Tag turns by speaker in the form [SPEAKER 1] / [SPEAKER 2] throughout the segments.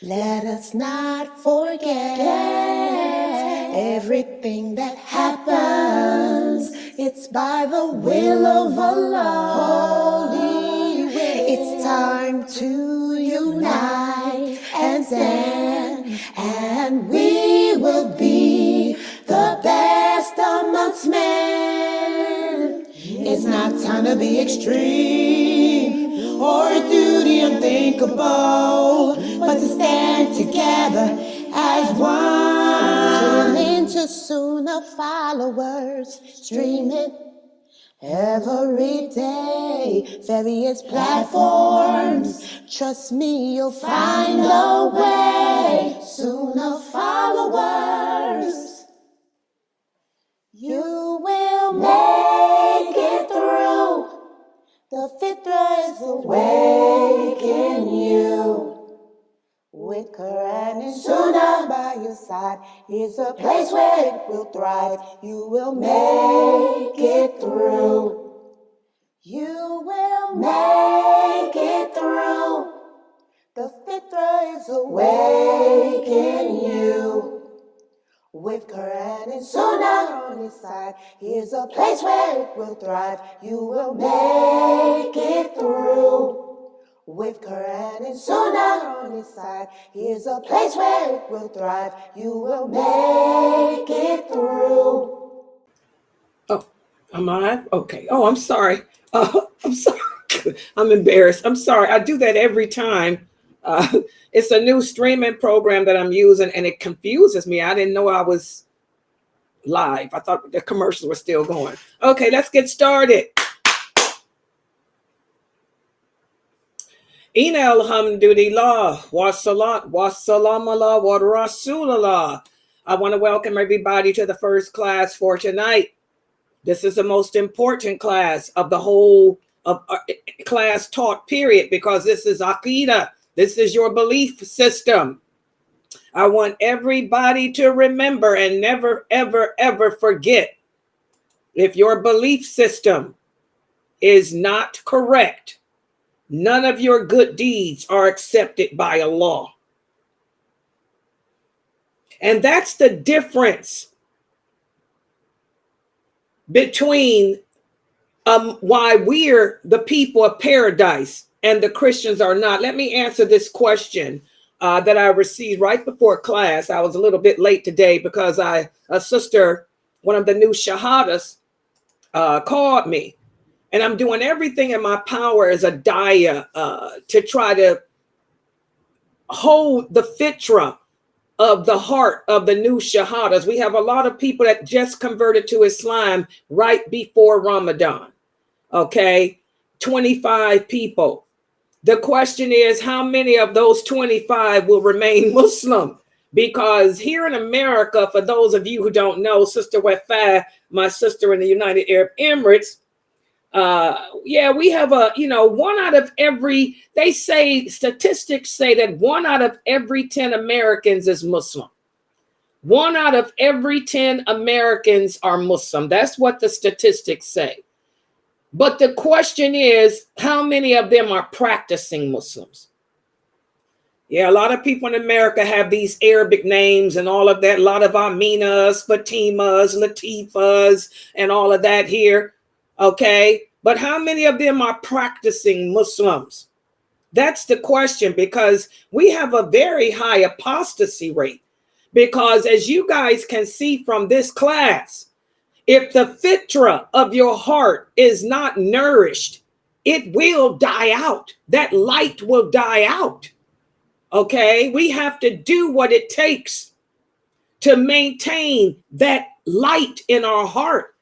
[SPEAKER 1] Let us not forget everything that happens. It's by the will of Allah. Holy will. It's time to unite and stand, and we will be the best amongst men. It's not time to be extreme or do the unthinkable, but to stand together as one. Tune into Sunnahfollowers, streaming every day, various platforms. Trust me, you'll find a way. Sunnahfollowers, you will make it through. The fitra is awake in you. With Quran and Sunnah by your side, here's a place where it will thrive. You will make it through. You will make it through. The fitra is awake in you. With Quran and Sunnah on his side, here's a place where it will thrive. You will make it through. With Quran and Sunnah on his side, here's a place where it will thrive. You will make it through.
[SPEAKER 2] Oh, am I? Okay. Oh, I'm sorry. I'm sorry. I'm embarrassed. I'm sorry. I do that every time. It's a new streaming program that I'm using, and it confuses me. I didn't know I was live. I thought the commercials were still going. Okay, let's get started. Inna alhamdulillah wa salam ala wa rasulallah. I want to welcome everybody to the first class for tonight. This is the most important class of the whole of class taught period, because this is Aqidah. This is your belief system. I want everybody to remember and never, ever, ever forget, if your belief system is not correct, none of your good deeds are accepted by Allah. And that's the difference between why we're the people of paradise and the Christians are not. Let me answer this question that I received right before class. I was a little bit late today because a sister, one of the new shahadas, called me. And I'm doing everything in my power as a daya to try to hold the fitra of the heart of the new shahadas. We have a lot of people that just converted to Islam right before Ramadan. Okay, 25 people. The question is, how many of those 25 will remain Muslim? Because here in America, for those of you who don't know, Sister Wafah, my sister in the United Arab Emirates, we have one out of every, they say, statistics say that 1 out of every 10 Americans is Muslim. 1 out of every 10 Americans are Muslim. That's what the statistics say. But the question is, how many of them are practicing Muslims? Yeah, a lot of people in America have these Arabic names and all of that. A lot of Aminas, Fatimas, Latifas, and all of that here. Okay, but how many of them are practicing Muslims? That's the question, because we have a very high apostasy rate. Because as you guys can see from this class, if the fitra of your heart is not nourished, it will die out. That light will die out. Okay, we have to do what it takes to maintain that light in our heart.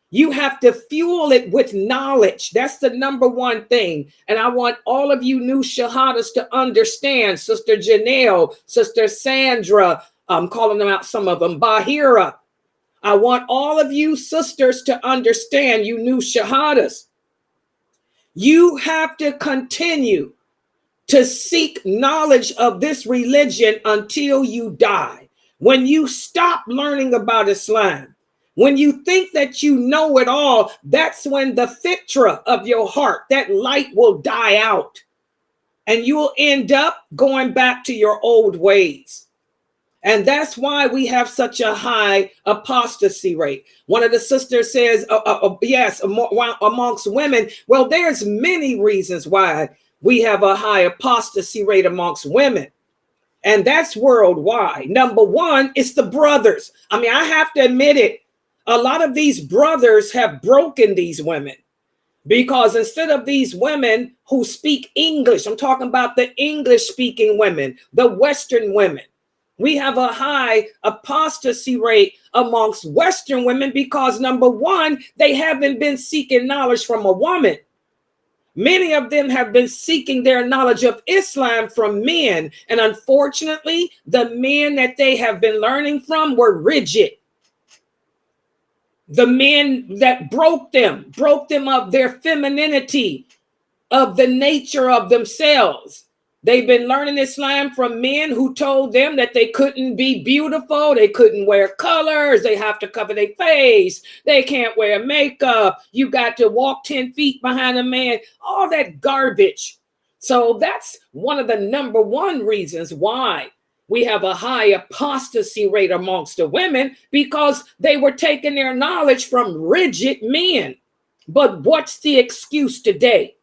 [SPEAKER 2] You have to fuel it with knowledge. That's the number one thing. And I want all of you new shahadas to understand, Sister Janelle, Sister Sandra, I'm calling them out, some of them, Bahira. I want all of you sisters to understand, you new shahadas. You have to continue to seek knowledge of this religion until you die. When you stop learning about Islam, when you think that you know it all, that's when the fitra of your heart, that light will die out. and you will end up going back to your old ways. And that's why we have such a high apostasy rate. One of the sisters says, yes, amongst women. Well, there's many reasons why we have a high apostasy rate amongst women. And that's worldwide. Number one, it's the brothers. I mean, I have to admit it. A lot of these brothers have broken these women. Because instead of these women who speak English, I'm talking about the English speaking women, the Western women. We have a high apostasy rate amongst Western women because, number one, they haven't been seeking knowledge from a woman. Many of them have been seeking their knowledge of Islam from men. And unfortunately, the men that they have been learning from were rigid. The men that broke them of their femininity, of the nature of themselves. They've been learning Islam from men who told them that they couldn't be beautiful, they couldn't wear colors, they have to cover their face, they can't wear makeup, you got to walk 10 feet behind a man, all that garbage. So that's one of the number one reasons why we have a high apostasy rate amongst the women, because they were taking their knowledge from rigid men. But what's the excuse today?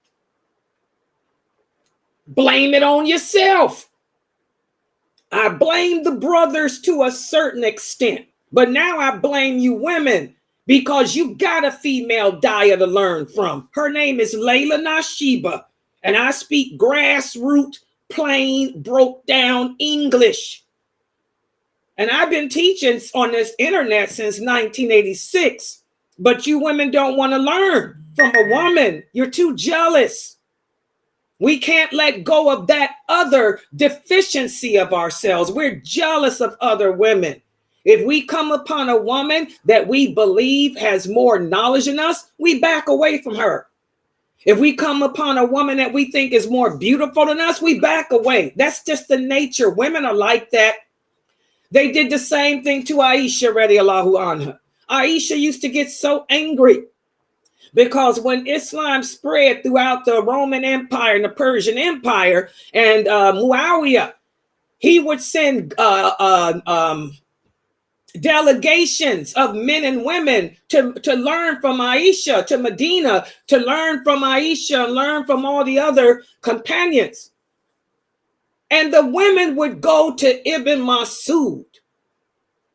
[SPEAKER 2] Blame it on yourself. I blame the brothers to a certain extent, but now I blame you women because you got a female dyer to learn from. Her name is Layla Nashiba, and I speak grassroots, plain, broke down English. And I've been teaching on this internet since 1986, but you women don't want to learn from a woman. You're too jealous. We can't let go of that other deficiency of ourselves. We're jealous of other women. If we come upon a woman that we believe has more knowledge than us, we back away from her. If we come upon a woman that we think is more beautiful than us, we back away. That's just the nature. Women are like that. They did the same thing to Aisha, radiallahu anha. Aisha used to get so angry because when Islam spread throughout the Roman Empire and the Persian Empire, and Muawiyah, he would send delegations of men and women to learn from Aisha, to Medina, to learn from Aisha and learn from all the other companions. And the women would go to Ibn Masud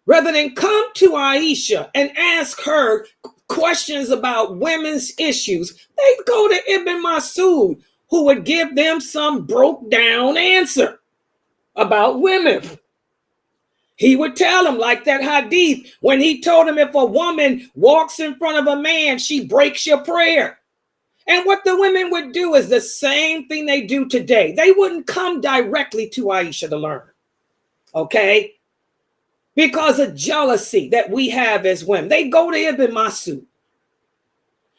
[SPEAKER 2] rather than come to Aisha and ask her questions about women's issues. They'd go to Ibn Masud, who would give them some broke down answer about women. He would tell them, like that hadith, when he told him if a woman walks in front of a man, she breaks your prayer. And what the women would do is the same thing they do today. They wouldn't come directly to Aisha to learn, okay? Because of jealousy that we have as women. They go to Ibn Masud.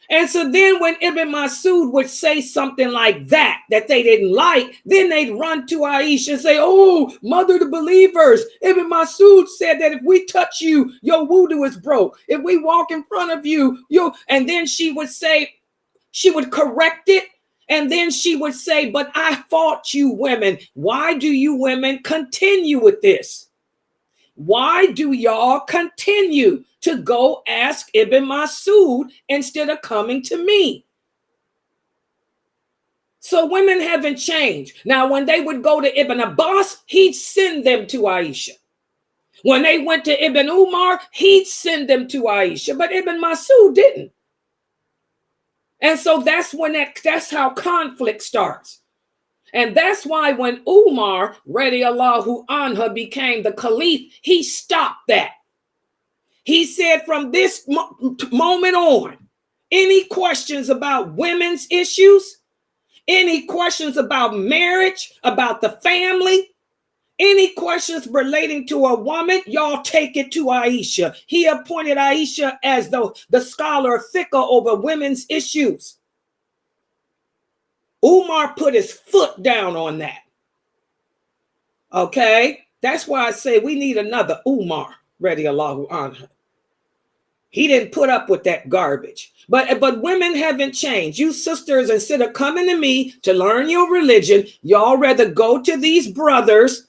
[SPEAKER 2] And so then when Ibn Masud would say something like that they didn't like, then they'd run to Aisha and say, oh, mother of the believers, Ibn Masud said that if we touch you, your wudu is broke. If we walk in front of you, and then she would say, she would correct it. And then she would say, but I fought you women. Why do you women continue with this? Why do y'all continue to go ask Ibn Masud instead of coming to me? So women haven't changed. Now, when they would go to Ibn Abbas, he'd send them to Aisha. When they went to Ibn Umar, he'd send them to Aisha, but Ibn Masud didn't. And so that's how conflict starts. And that's why when Umar, radiallahu anha, became the caliph, he stopped that. He said from this moment on, any questions about women's issues, any questions about marriage, about the family, any questions relating to a woman, y'all take it to Aisha. He appointed Aisha as the scholar of fiqh over women's issues. Umar put his foot down on that. Okay? That's why I say we need another Umar, radiallahu anhu. He didn't put up with that garbage. But women haven't changed. You sisters, instead of coming to me to learn your religion, y'all rather go to these brothers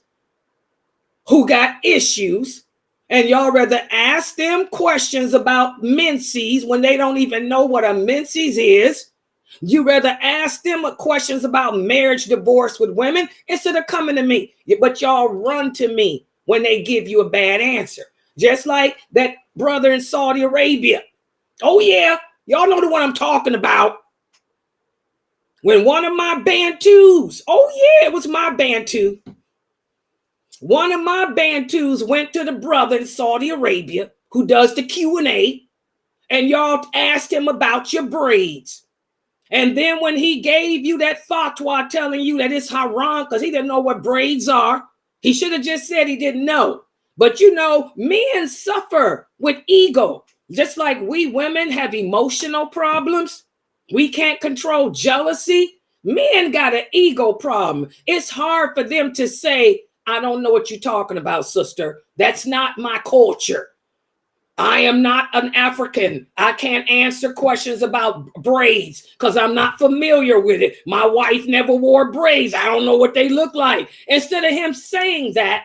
[SPEAKER 2] who got issues, and y'all rather ask them questions about menses when they don't even know what a menses is. You rather ask them questions about marriage, divorce with women instead of coming to me. But y'all run to me when they give you a bad answer. Just like that brother in Saudi Arabia. Oh yeah, y'all know the one I'm talking about. When one of my Bantus, oh yeah, it was my Bantu. One of my Bantus went to the brother in Saudi Arabia who does the Q&A, and y'all asked him about your braids. And then when he gave you that fatwa telling you that it's haram because he didn't know what braids are, he should have just said he didn't know. But you know, men suffer with ego. Just like we women have emotional problems, we can't control jealousy. Men got an ego problem. It's hard for them to say, I don't know what you're talking about, sister. That's not my culture. I am not an African. I can't answer questions about braids because I'm not familiar with it. My wife never wore braids. I don't know what they look like. Instead of him saying that,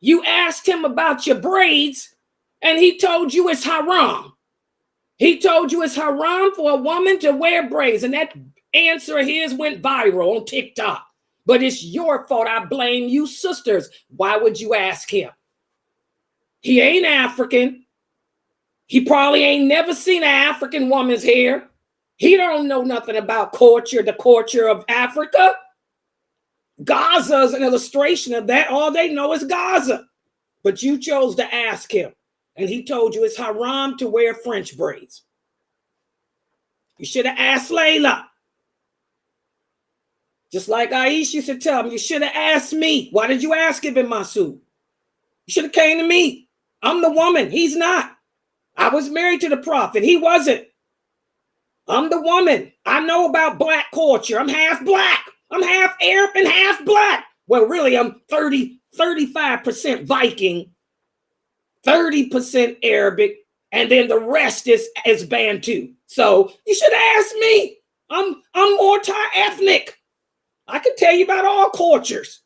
[SPEAKER 2] you asked him about your braids and he told you it's haram. He told you it's haram for a woman to wear braids. And that answer of his went viral on TikTok. But it's your fault. I blame you sisters. Why would you ask him? He ain't African. He probably ain't never seen an African woman's hair. He don't know nothing about culture, the culture of Africa. Gaza is an illustration of that. All they know is Gaza. But you chose to ask him, and he told you it's haram to wear French braids. You should have asked Layla. Just like Aisha used to tell me, you should have asked me. Why did you ask Ibn Masud? You should have came to me. I'm the woman. He's not. I was married to the prophet. He wasn't. I'm the woman. I know about black culture. I'm half black. I'm half Arab and half black. Well, really, I'm 35% Viking, 30% Arabic, and then the rest is Bantu. So you should ask me. I'm multi-ethnic. I can tell you about all cultures.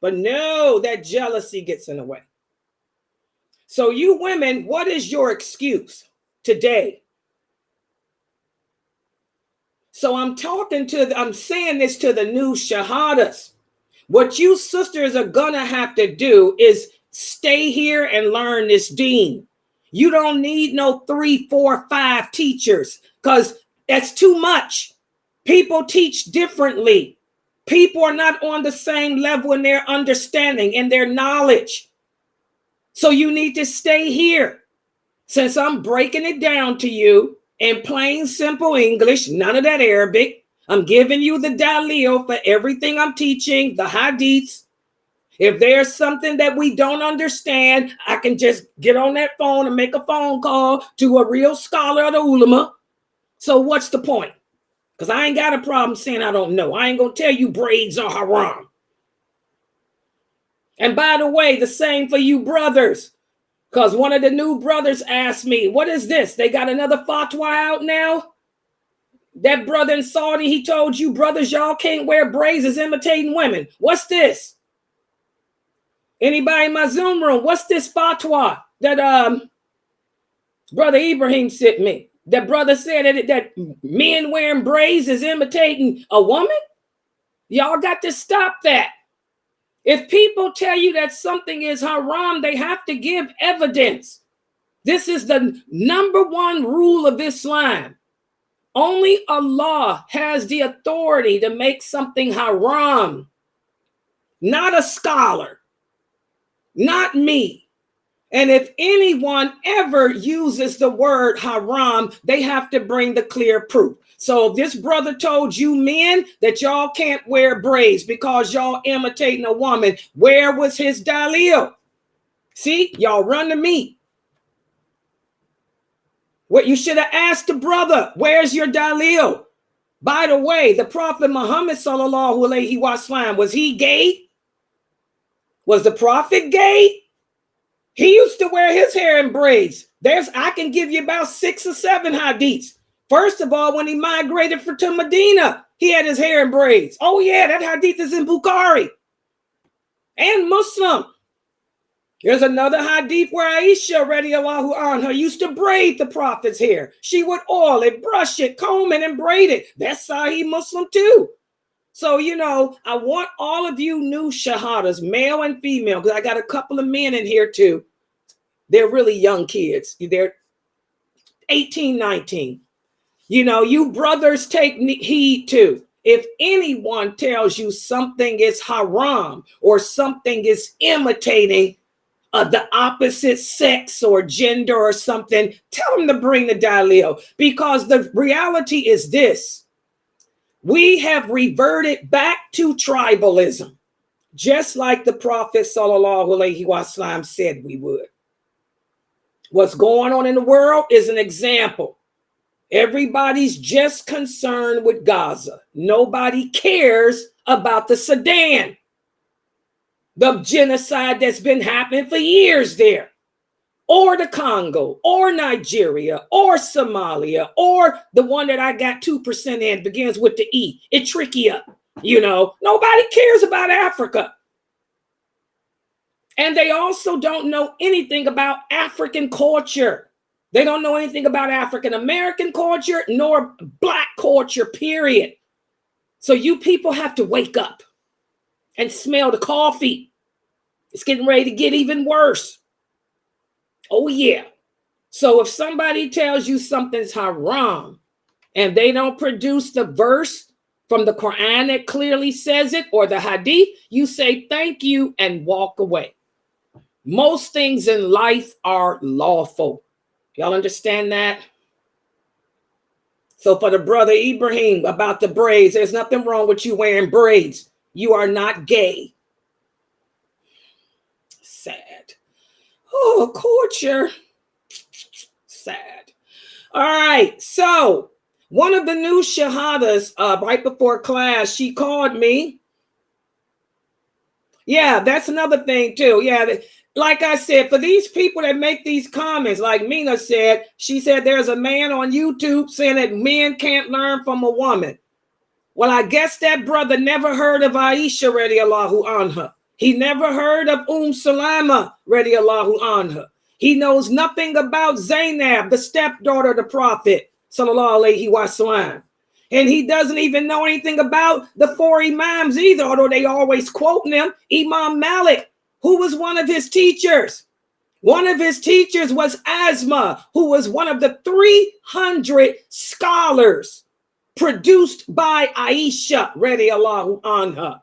[SPEAKER 2] But no, that jealousy gets in the way. So you women, what is your excuse today? So I'm saying this to the new shahadas. What you sisters are gonna have to do is stay here and learn this deen. You don't need no 3, 4, 5 teachers because that's too much. People teach differently. People are not on the same level in their understanding and their knowledge. So you need to stay here. Since I'm breaking it down to you in plain, simple English, none of that Arabic. I'm giving you the dalil for everything I'm teaching, the hadiths. If there's something that we don't understand, I can just get on that phone and make a phone call to a real scholar of the ulama. So what's the point? Because I ain't got a problem saying I don't know. I ain't going to tell you braids are haram. And by the way, the same for you brothers. Because one of the new brothers asked me, what is this? They got another fatwa out now? That brother in Saudi, he told you, brothers, y'all can't wear braids as imitating women. What's this? Anybody in my Zoom room, what's this fatwa that Brother Ibrahim sent me? That brother said that men wearing braids is imitating a woman? Y'all got to stop that. If people tell you that something is haram, they have to give evidence. This is the number one rule of Islam. Only Allah has the authority to make something haram. Not a scholar. Not me. And if anyone ever uses the word haram, they have to bring the clear proof. So if this brother told you men that y'all can't wear braids because y'all imitating a woman, where was his dalil? See, y'all run to me. What you should have asked the brother, where's your dalil? By the way, the Prophet Muhammad sallallahu alaihi wasallam, was he gay? Was the Prophet gay? He used to wear his hair in braids. I can give you about 6 or 7 hadiths. First of all, when he migrated to Medina, he had his hair in braids. Oh yeah, that hadith is in Bukhari and Muslim. There's another hadith where Aisha radiallahu anha used to braid the Prophet's hair. She would oil it, brush it, comb it, and braid it. That's Sahih Muslim too. So, I want all of you new shahadas, male and female, because I got a couple of men in here too. They're really young kids. They're 18, 19. You brothers take heed too. If anyone tells you something is haram or something is imitating the opposite sex or gender or something, tell them to bring the dalil, because the reality is this. We have reverted back to tribalism, just like the Prophet sallallahu alaihi wasallam said we would. What's going on in the world is an example. Everybody's just concerned with Gaza. Nobody cares about the Sudan, the genocide that's been happening for years there, or the Congo, or Nigeria, or Somalia, or the one that I got 2% in, begins with the E, Eritrea. Nobody cares about Africa. And they also don't know anything about African culture. They don't know anything about African American culture nor Black culture, period. So you people have to wake up and smell the coffee. It's getting ready to get even worse. Oh, yeah. So if somebody tells you something's haram and they don't produce the verse from the Quran that clearly says it, or the hadith, you say thank you and walk away. Most things in life are lawful. Y'all understand that? So for the brother Ibrahim about the braids, there's nothing wrong with you wearing braids. You are not gay. Sad. Oh, culture. Sad. All right. So one of the new shahadas right before class, she called me. Yeah, that's another thing too. Yeah. Like I said, for these people that make these comments, like Mina said, she said there's a man on YouTube saying that men can't learn from a woman. Well, I guess that brother never heard of Aisha radiallahu anha. He never heard of Salama radiallahu anha. He knows nothing about Zainab, the stepdaughter of the Prophet sallallahu alaihi wasallam. And he doesn't even know anything about the 4 imams either, although they always quoting them. Imam Malik, who was one of his teachers. One of his teachers was Asma, who was one of the 300 scholars produced by Aisha radiallahu anha.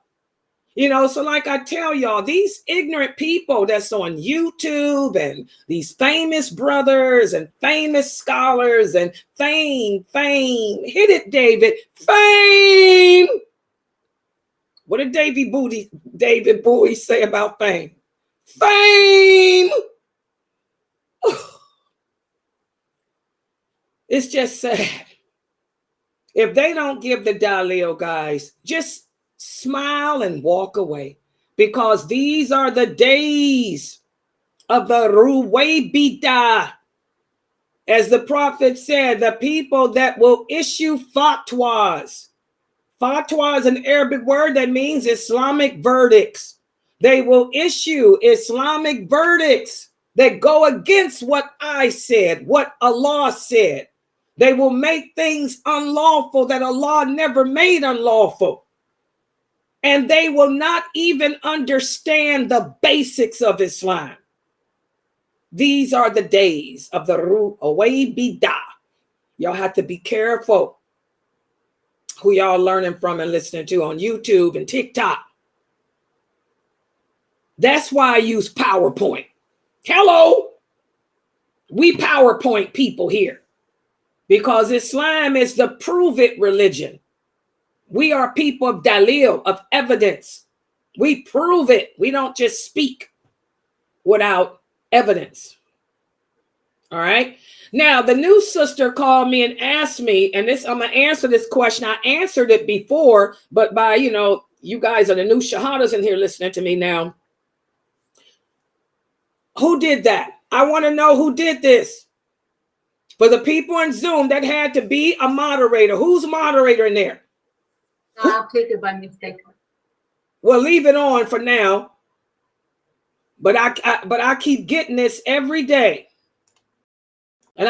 [SPEAKER 2] So like I tell y'all, these ignorant people that's on YouTube and these famous brothers and famous scholars and fame, hit it, David, fame. What did David Bowie say about fame? Fame. It's just sad. If they don't give the dalil, guys, just smile and walk away, because these are the days of the Ruwaybida. As the Prophet said, the people that will issue fatwas. Fatwa is an Arabic word that means Islamic verdicts. They will issue Islamic verdicts that go against what I said, what Allah said. They will make things unlawful that Allah never made unlawful. And they will not even understand the basics of Islam. These are the days of the Ruwaybida. Y'all have to be careful who y'all learning from and listening to on YouTube and TikTok. That's why I use PowerPoint. Hello. We PowerPoint people here, because Islam is the prove it religion. We are people of dalil, of evidence. We prove it. We don't just speak without evidence. All right. Now, the new sister called me and asked me, and I'm going to answer this question. I answered it before, but by, you guys are the new shahadas in here listening to me now. Who did that? I want to know who did this. For the people in Zoom, that had to be a moderator. Who's a moderator in there?
[SPEAKER 3] I'll click it by mistake.
[SPEAKER 2] Well, leave it on for now. But I keep getting this every day. And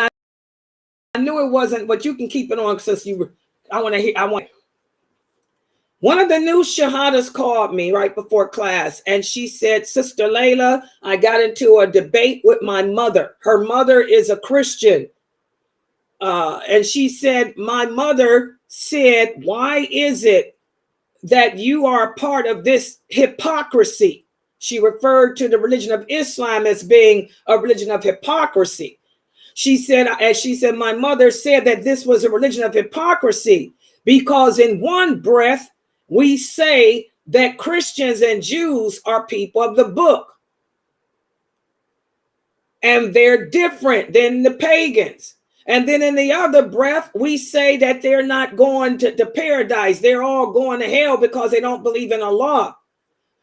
[SPEAKER 2] I knew it wasn't, but you can keep it on since I want. One of the new shahadas called me right before class, and she said, Sister Layla, I got into a debate with my mother. Her mother is a Christian. And she said, my mother said, why is it that you are a part of this hypocrisy? She referred to the religion of Islam as being a religion of hypocrisy. She said, my mother said that this was a religion of hypocrisy because in one breath, we say that Christians and Jews are people of the book. And they're different than the pagans. And then in the other breath, we say that they're not going to paradise. They're all going to hell because they don't believe in Allah.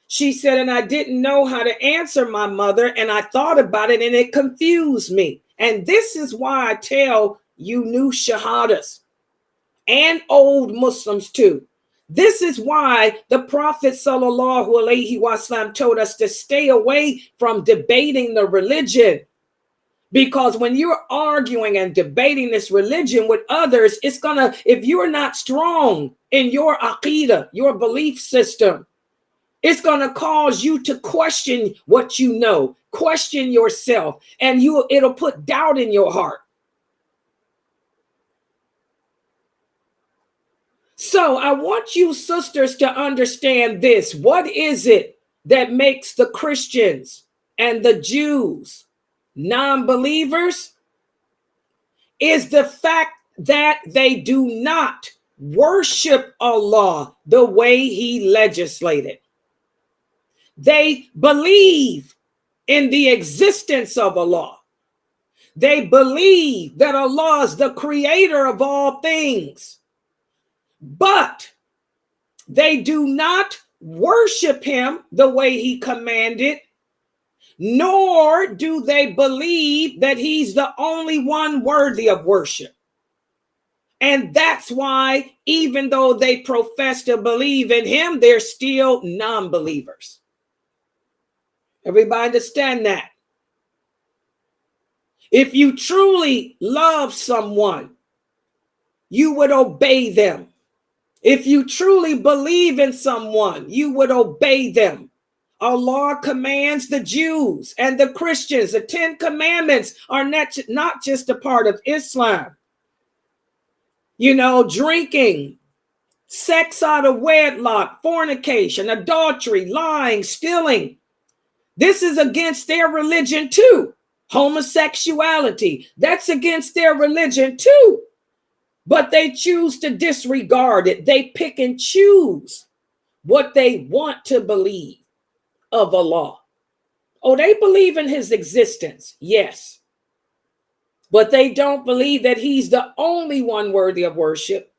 [SPEAKER 2] She said, and I didn't know how to answer my mother. And I thought about it and it confused me. And this is why I tell you new shahadas and old Muslims too. This is why the Prophet sallallahu alaihi wasallam told us to stay away from debating the religion. Because when you're arguing and debating this religion with others, it's gonna, if you're not strong in your aqidah, your belief system, it's gonna cause you to question what you know, question yourself, and it'll put doubt in your heart. So I want you sisters to understand this. What is it that makes the Christians and the Jews non-believers? Is the fact that they do not worship Allah the way He legislated. They believe in the existence of Allah. They believe that Allah is the creator of all things. But they do not worship Him the way He commanded, nor do they believe that He's the only one worthy of worship. And that's why, even though they profess to believe in Him, they're still non-believers. Everybody understand that? If you truly love someone, you would obey them. If you truly believe in someone, you would obey them. Allah commands the Jews and the Christians. The 10 commandments are not just a part of Islam. You know, drinking, sex out of wedlock, fornication, adultery, lying, stealing. This is against their religion too. Homosexuality, that's against their religion too. But they choose to disregard it. They pick and choose what they want to believe of Allah. Oh, they believe in His existence, yes. But they don't believe that He's the only one worthy of worship,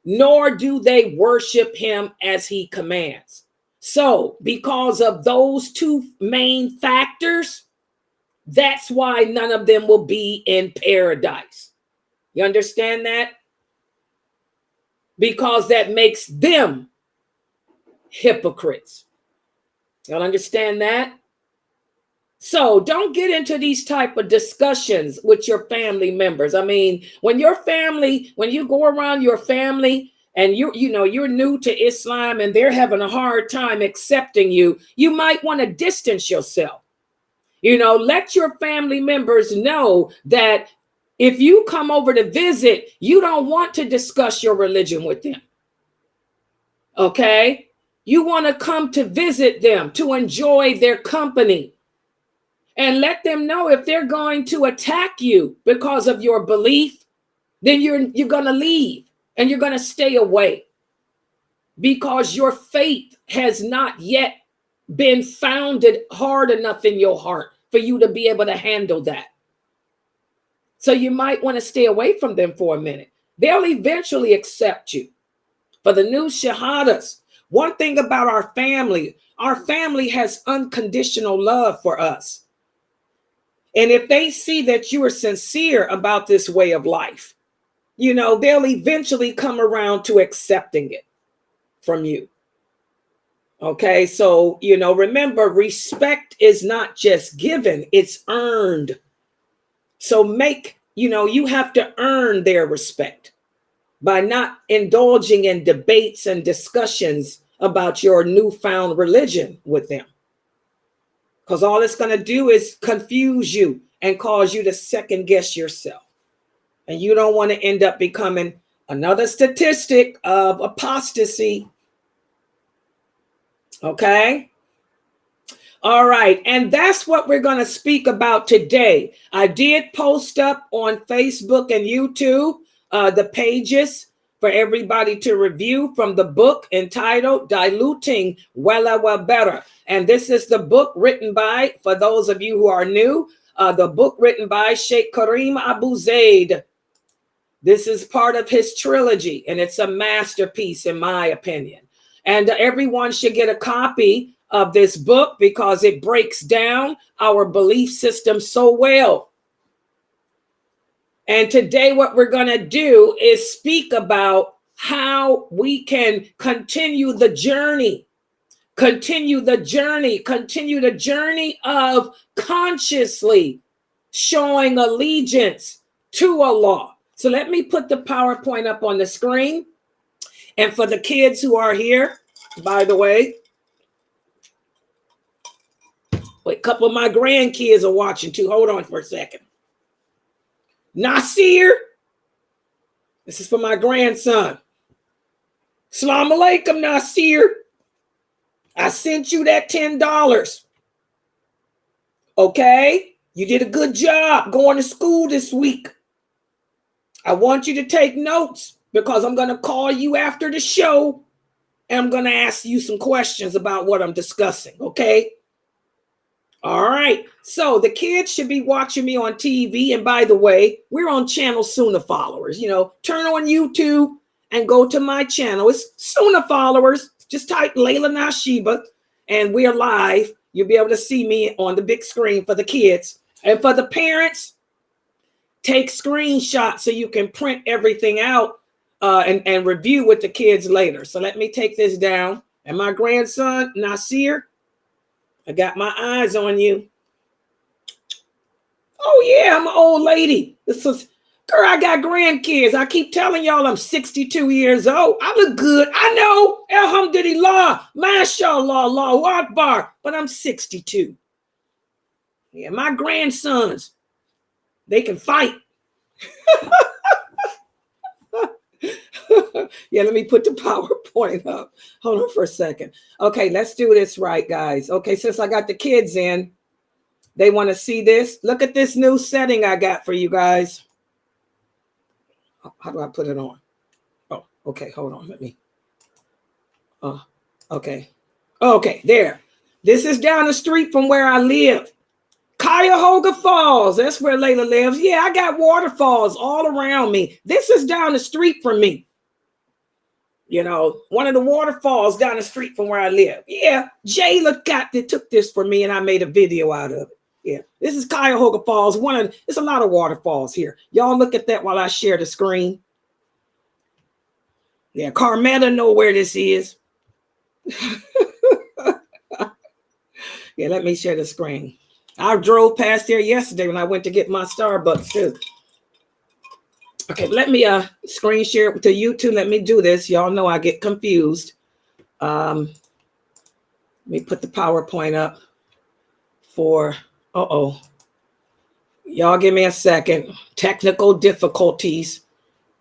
[SPEAKER 2] nor do they worship Him as He commands. So, because of those two main factors, that's why none of them will be in paradise. You understand that? Because that makes them hypocrites. Y'all understand that? So don't get into these type of discussions with your family members. I mean, when you go around your family and you're new to Islam and they're having a hard time accepting you, you might want to distance yourself. You know, let your family members know that if you come over to visit, you don't want to discuss your religion with them. Okay? You want to come to visit them, to enjoy their company. And let them know if they're going to attack you because of your belief, then you're going to leave and you're going to stay away because your faith has not yet been founded hard enough in your heart for you to be able to handle that. So you might want to stay away from them for a minute. They'll eventually accept you. For the new shahadas, one thing about our family has unconditional love for us. And if they see that you are sincere about this way of life, they'll eventually come around to accepting it from you. Okay, so, remember, respect is not just given, it's earned. So you have to earn their respect by not indulging in debates and discussions about your newfound religion with them. Because all it's going to do is confuse you and cause you to second guess yourself. And you don't want to end up becoming another statistic of apostasy. Okay? All right. And that's what we're going to speak about today. I did post up on Facebook and YouTube the pages for everybody to review from the book entitled Diluting Wala Wal Bara. And this is the book written by, for those of you who are new, the book written by Sheikh Kareem Abu Zaid. This is part of his trilogy, and it's a masterpiece, in my opinion. And everyone should get a copy of this book because it breaks down our belief system so well. And today what we're going to do is speak about how we can continue the journey of consciously showing allegiance to Allah. So let me put the PowerPoint up on the screen. And for the kids who are here, by the way, a couple of my grandkids are watching too. Hold on for a second. Nasir, this is for my grandson. Assalamu alaikum, Nasir. I sent you that $10. Okay? You did a good job going to school this week. I want you to take notes because I'm going to call you after the show and I'm going to ask you some questions about what I'm discussing. Okay? All right. So the kids should be watching me on TV. And by the way, we're on channel Sunnahfollowers. Turn on YouTube and go to my channel. It's Sunnahfollowers. Just type Layla Nashiba and we're live. You'll be able to see me on the big screen for the kids. And for the parents, take screenshots so you can print everything out and review with the kids later. So let me take this down. And my grandson, Nasir, I got my eyes on you. Oh, yeah, I'm an old lady. Girl, I got grandkids. I keep telling y'all I'm 62 years old. I look good. I know. Alhamdulillah. MashaAllah. Allahu Akbar. But I'm 62. Yeah, my grandsons, they can fight. Yeah, let me put the PowerPoint up. Hold on for a second. Okay, let's do this right, guys. Okay, since I got the kids in, they want to see this. Look at this new setting I got for you guys. How do I put it on? Oh, okay, hold on. Let me. Okay. Okay, there. This is down the street from where I live. Cuyahoga Falls. That's where Layla lives. Yeah, I got waterfalls all around me. This is down the street from me. One of the waterfalls down the street from where I live. Yeah, Jayla took this for me and I made a video out of it. Yeah, this is Cuyahoga Falls. It's a lot of waterfalls here. Y'all look at that while I share the screen. Yeah, Carmetta know where this is. Yeah, let me share the screen. I drove past there yesterday when I went to get my Starbucks too. Okay, let me screen share to YouTube. Let me do this. Y'all know I get confused. Let me put the PowerPoint up for, y'all give me a second. Technical difficulties.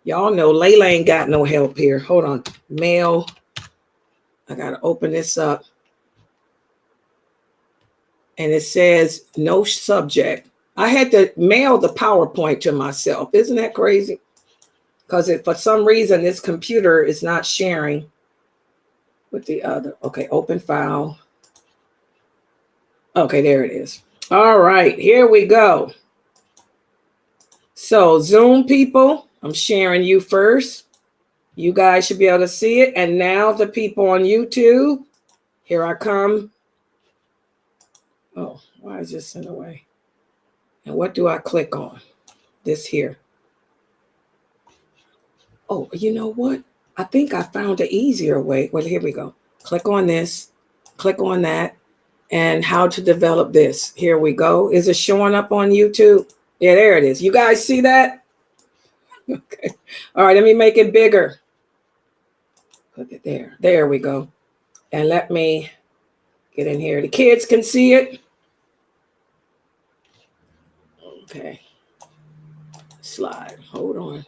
[SPEAKER 2] Y'all know Layla ain't got no help here. Hold on. Mail. I got to open this up. And it says no subject. I had to mail the PowerPoint to myself. Isn't that crazy? Because for some reason, this computer is not sharing with the other. Okay, open file. Okay, there it is. All right, here we go. So Zoom people, I'm sharing you first. You guys should be able to see it. And now the people on YouTube, here I come. Oh, why is this in the way? And what do I click on? This here. Oh, you know what? I think I found an easier way. Well, here we go. Click on this, click on that, and how to develop this. Here we go. Is it showing up on YouTube? Yeah, there it is. You guys see that? Okay. All right, let me make it bigger. Put it there. There we go. And let me get in here. The kids can see it. Okay. Slide. Hold on.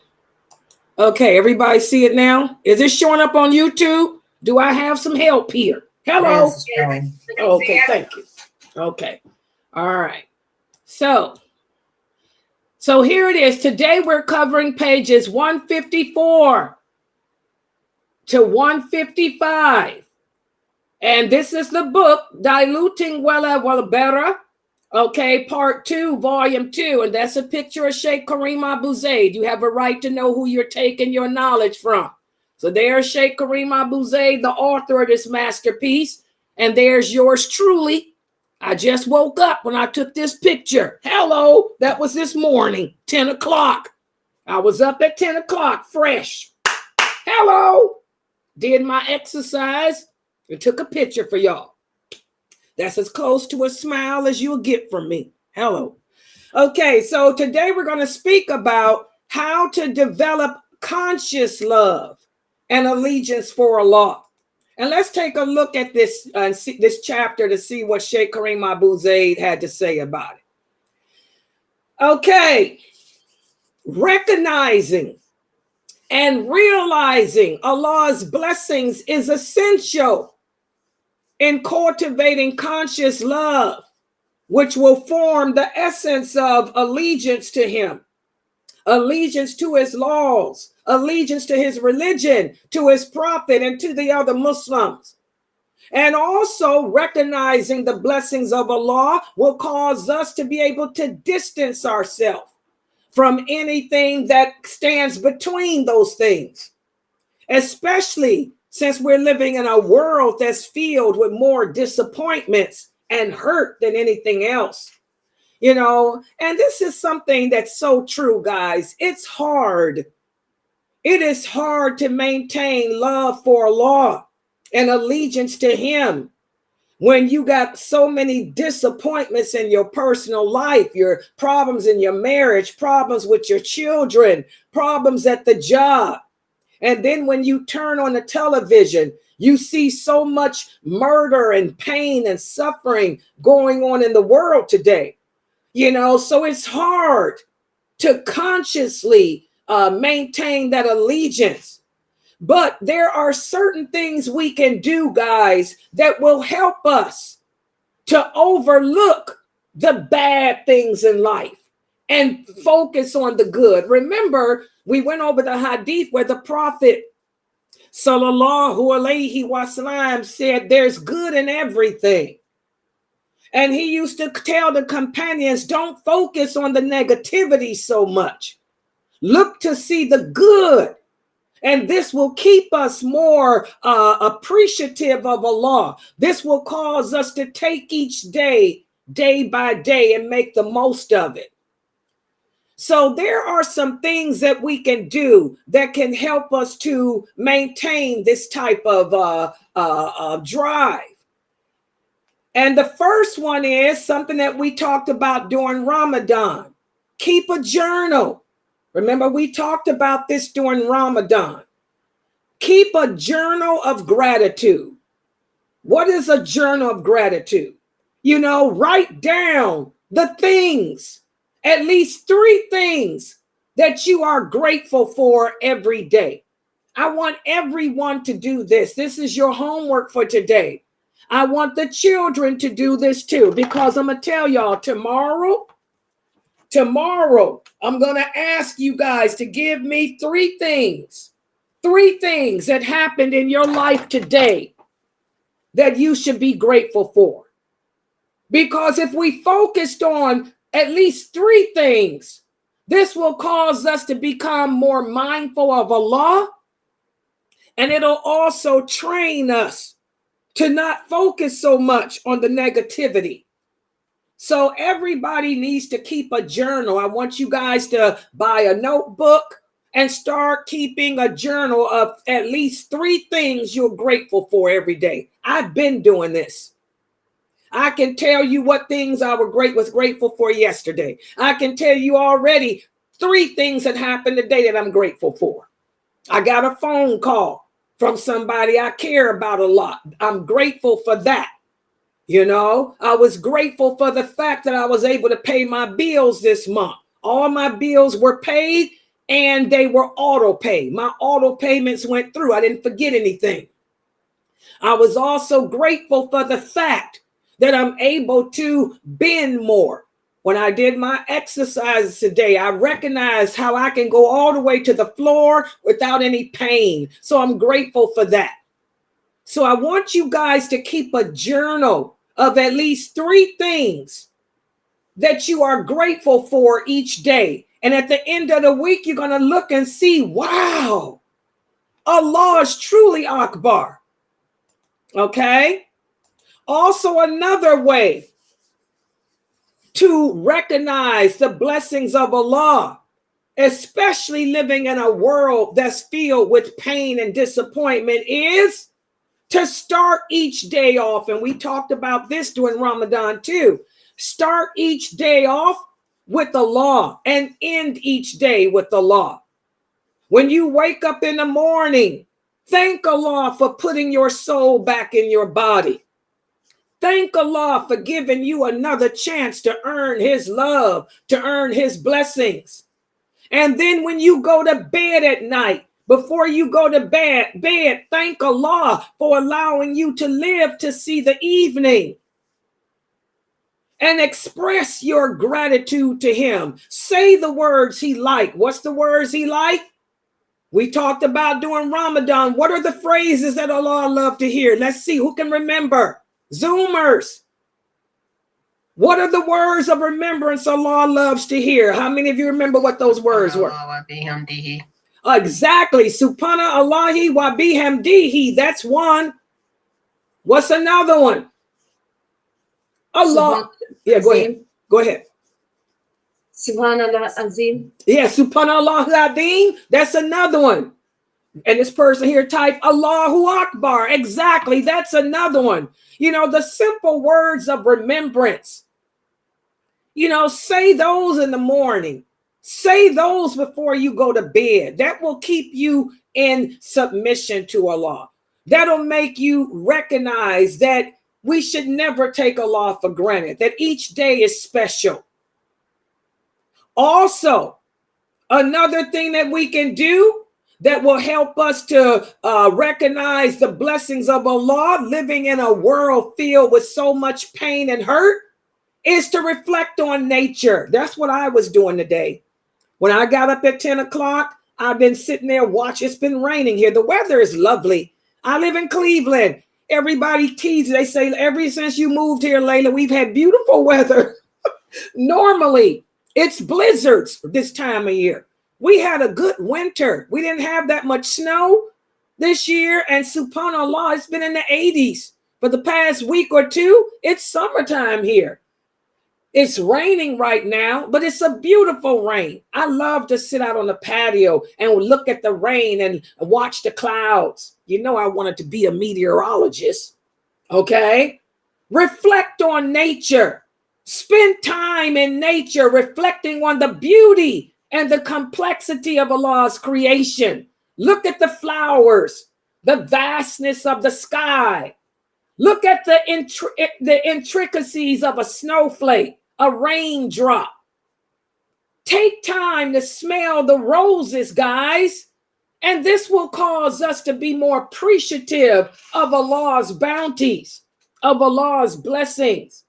[SPEAKER 2] Okay, everybody see it now? Is this showing up on YouTube? Do I have some help here? Hello?
[SPEAKER 3] Yes.
[SPEAKER 2] Okay, thank you. Okay. All right. So here it is. Today we're covering pages 154 to 155. And this is the book, Diluting Wala Wal Bara. Okay, part 2, volume 2. And that's a picture of Sheikh Kareem Abu Zaid. You have a right to know who you're taking your knowledge from. So there's Sheikh Kareem Abu Zaid, the author of this masterpiece. And there's yours truly. I just woke up when I took this picture. Hello, that was this morning, 10 o'clock. I was up at 10 o'clock, fresh. Hello, did my exercise and took a picture for y'all. That's as close to a smile as you'll get from me. Hello. Okay, so today we're going to speak about how to develop conscious love and allegiance for Allah. And let's take a look at this this chapter to see what Sheikh Kareem Abu Zaid had to say about it. Okay, recognizing and realizing Allah's blessings is essential in cultivating conscious love, which will form the essence of allegiance to Him, allegiance to His laws, allegiance to His religion, to His prophet, and to the other Muslims. And also recognizing the blessings of Allah will cause us to be able to distance ourselves from anything that stands between those things, especially since we're living in a world that's filled with more disappointments and hurt than anything else. You know, and this is something that's so true, guys. It's hard. It is hard to maintain love for Allah and allegiance to Him when you got so many disappointments in your personal life, your problems in your marriage, problems with your children, problems at the job. And then when you turn on the television, you see so much murder and pain and suffering going on in the world today. You know, so it's hard to consciously maintain that allegiance. But there are certain things we can do, guys, that will help us to overlook the bad things in life and focus on the good. Remember, we went over the hadith where the Prophet sallallahu alaihi wasallam said there's good in everything. And he used to tell the companions, don't focus on the negativity so much. Look to see the good. And this will keep us more appreciative of Allah. This will cause us to take each day, day by day, and make the most of it. So there are some things that we can do that can help us to maintain this type of drive. And the first one is something that we talked about during Ramadan. Keep a journal. Remember, we talked about this during Ramadan. Keep a journal of gratitude. What is a journal of gratitude? You know, write down the things, at least 3 things that you are grateful for every day. I want everyone to do this. This is your homework for today. I want the children to do this too, because I'm going to tell y'all tomorrow, I'm going to ask you guys to give me 3 things that happened in your life today that you should be grateful for. Because if we focused on at least 3 things, this will cause us to become more mindful of Allah, and it'll also train us to not focus so much on the negativity. So everybody needs to keep a journal. I want you guys to buy a notebook and start keeping a journal of at least 3 things you're grateful for every day. I've been doing this. I can tell you what things I was grateful for yesterday. I can tell you already 3 things that happened today that I'm grateful for. I got a phone call from somebody I care about a lot. I'm grateful for that. You know, I was grateful for the fact that I was able to pay my bills this month. All my bills were paid and they were auto pay. My auto payments went through. I didn't forget anything. I was also grateful for the fact that I'm able to bend more. When I did my exercises today, I recognized how I can go all the way to the floor without any pain. So I'm grateful for that. So I want you guys to keep a journal of at least 3 things that you are grateful for each day. And at the end of the week, you're going to look and see, wow, Allah is truly Akbar. Okay? Also, another way to recognize the blessings of Allah, especially living in a world that's filled with pain and disappointment, is to start each day off. And we talked about this during Ramadan too. Start each day off with Allah and end each day with Allah. When you wake up in the morning, thank Allah for putting your soul back in your body. Thank Allah for giving you another chance to earn his love, to earn his blessings. And then when you go to bed at night, before you go to bed, thank Allah for allowing you to live to see the evening. And express your gratitude to him. Say the words he liked. What's the words he liked? We talked about during Ramadan. What are the phrases that Allah loved to hear? Let's see who can remember. Zoomers. What are the words of remembrance Allah loves to hear? How many of you remember what those words were? Exactly. Subhanallahi wa bihamdihi. That's one. What's another one? Allah. Yeah, go ahead. Go ahead.
[SPEAKER 3] Subhanallah Azim.
[SPEAKER 2] Yeah, Subhanallah Azim. That's another one. And this person here typed Allahu Akbar. Exactly. That's another one. You know, the simple words of remembrance. You know, say those in the morning. Say those before you go to bed. That will keep you in submission to Allah. That'll make you recognize that we should never take Allah for granted, that each day is special. Also, another thing that we can do that will help us to recognize the blessings of Allah, living in a world filled with so much pain and hurt, is to reflect on nature. That's what I was doing today. When I got up at 10 o'clock, I've been sitting there watching. It's been raining here. The weather is lovely. I live in Cleveland. Everybody teases. They say, ever since you moved here, Layla, we've had beautiful weather. Normally, it's blizzards this time of year. We had a good winter. We didn't have that much snow this year. And subhanAllah, it's been in the 80s. For the past week or two, it's summertime here. It's raining right now, but it's a beautiful rain. I love to sit out on the patio and look at the rain and watch the clouds. You know, I wanted to be a meteorologist. Okay? Reflect on nature. Spend time in nature, reflecting on the beauty and the complexity of Allah's creation. Look at the flowers, the vastness of the sky. Look at the intricacies of a snowflake, a raindrop. Take time to smell the roses, guys. And this will cause us to be more appreciative of Allah's bounties, of Allah's blessings.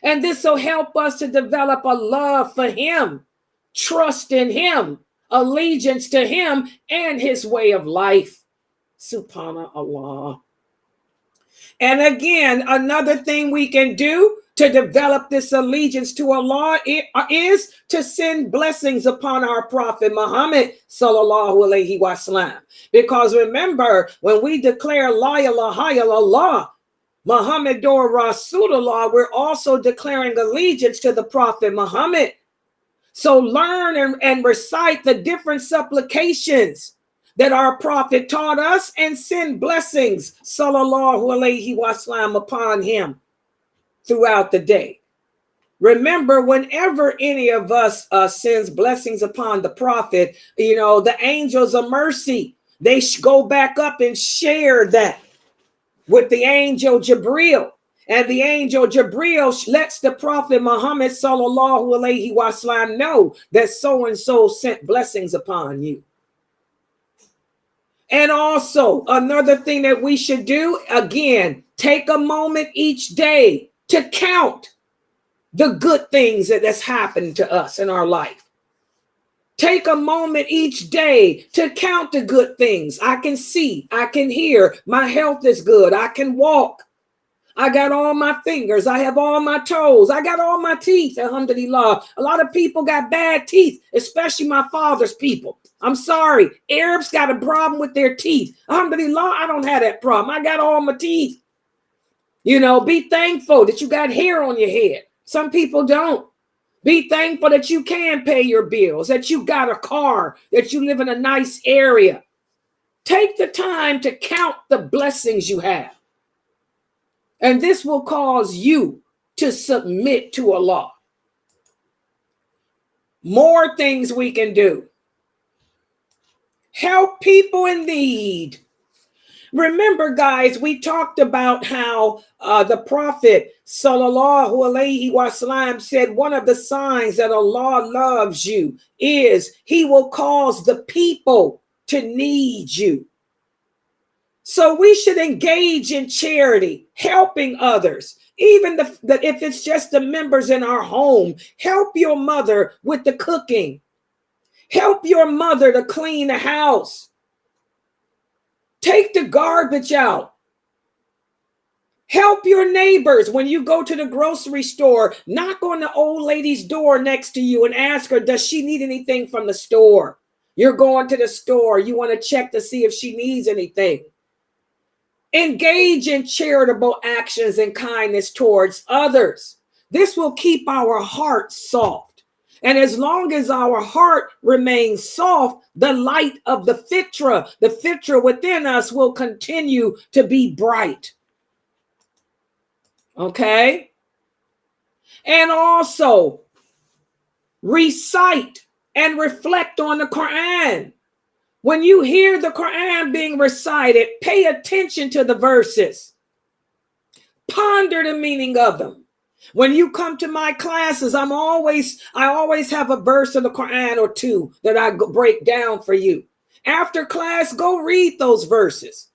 [SPEAKER 2] And this will help us to develop a love for him, trust in him, allegiance to him and his way of life. Subhanallah. And again, another thing we can do to develop this allegiance to Allah is to send blessings upon our Prophet Muhammad sallallahu alaihi wasallam. Because remember, when we declare La ilaha illallah, Muhammad or Rasulullah, we're also declaring allegiance to the Prophet Muhammad. So learn and recite the different supplications that our Prophet taught us and send blessings, sallallahu alaihi wasallam, upon him throughout the day. Remember, whenever any of us sends blessings upon the Prophet, the angels of mercy, they go back up and share that with the angel Jibril. And the angel Jibril lets the Prophet Muhammad sallallahu alaihi wasallam know that so-and-so sent blessings upon you. And also another thing that we should do, again, take a moment each day to count the good things that's happened to us in our life. Take a moment each day to count the good things. I can see, I can hear, my health is good, I can walk. I got all my fingers. I have all my toes. I got all my teeth. Alhamdulillah. A lot of people got bad teeth, especially my father's people. I'm sorry. Arabs got a problem with their teeth. Alhamdulillah, I don't have that problem. I got all my teeth. Be thankful that you got hair on your head. Some people don't. Be thankful that you can pay your bills, that you got a car, that you live in a nice area. Take the time to count the blessings you have. And this will cause you to submit to Allah. More things we can do. Help people in need. Remember, guys, we talked about how the Prophet sallallahu alaihi wasallam said one of the signs that Allah loves you is he will cause the people to need you. So we should engage in charity, helping others. Even if it's just the members in our home, help your mother with the cooking. Help your mother to clean the house. Take the garbage out. Help your neighbors when you go to the grocery store. Knock on the old lady's door next to you and ask her, does she need anything from the store? You're going to the store. You want to check to see if she needs anything. Engage in charitable actions and kindness towards others. This will keep our heart soft. And as long as our heart remains soft, the light of the fitra within us will continue to be bright. Okay? And also recite and reflect on the Quran. When you hear the Quran being recited, pay attention to the verses. Ponder the meaning of them. When you come to my classes, I always have a verse of the Quran or two that I break down for you. After class, go read those verses.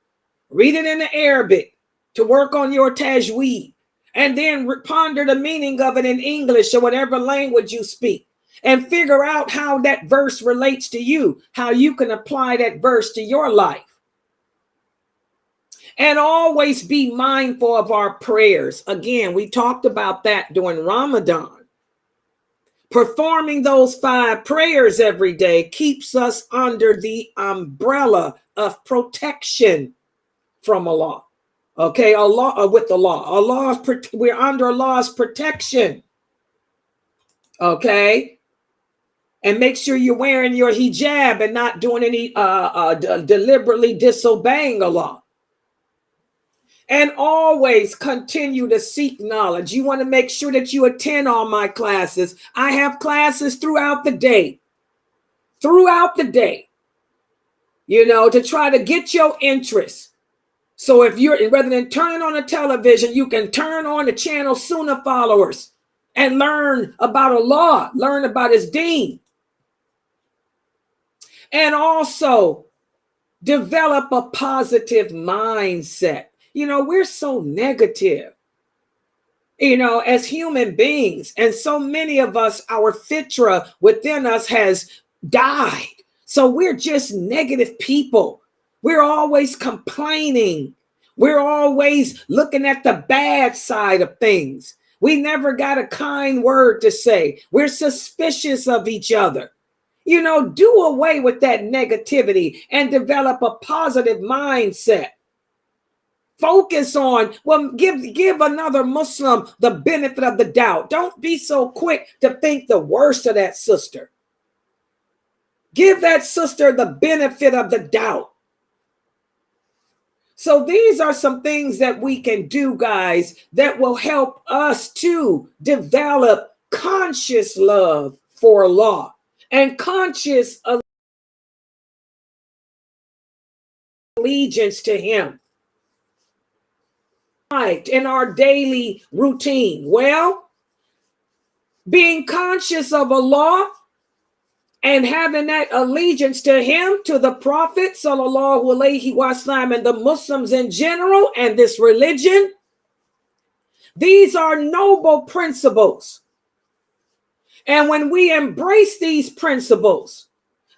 [SPEAKER 2] Read it in the Arabic to work on your tajweed. And then ponder the meaning of it in English or whatever language you speak. And figure out how that verse relates to you, how you can apply that verse to your life. And always be mindful of our prayers. Again, we talked about that during Ramadan. Performing those 5 prayers every day keeps us under the umbrella of protection from Allah. Okay, Allah with Allah. We're under Allah's protection. Okay. And make sure you're wearing your hijab and not doing any deliberately disobeying Allah. And always continue to seek knowledge. You want to make sure that you attend all my classes. I have classes throughout the day. To try to get your interest. So if you're, rather than turning on the television, you can turn on the channel Sunnahfollowers and learn about Allah, learn about his deen. And also develop a positive mindset. We're so negative, as human beings. And so many of us, our fitra within us has died. So we're just negative people. We're always complaining. We're always looking at the bad side of things. We never got a kind word to say. We're suspicious of each other. Do away with that negativity and develop a positive mindset. Focus on, well, give another Muslim the benefit of the doubt. Don't be so quick to think the worst of that sister. Give that sister the benefit of the doubt. So these are some things that we can do, guys, that will help us to develop conscious love for Allah and conscious allegiance to Him. Right, in our daily routine. Well, being conscious of Allah and having that allegiance to Him, to the Prophet, sallallahu alaihi wasallam, and the Muslims in general, and this religion, these are noble principles. And when we embrace these principles,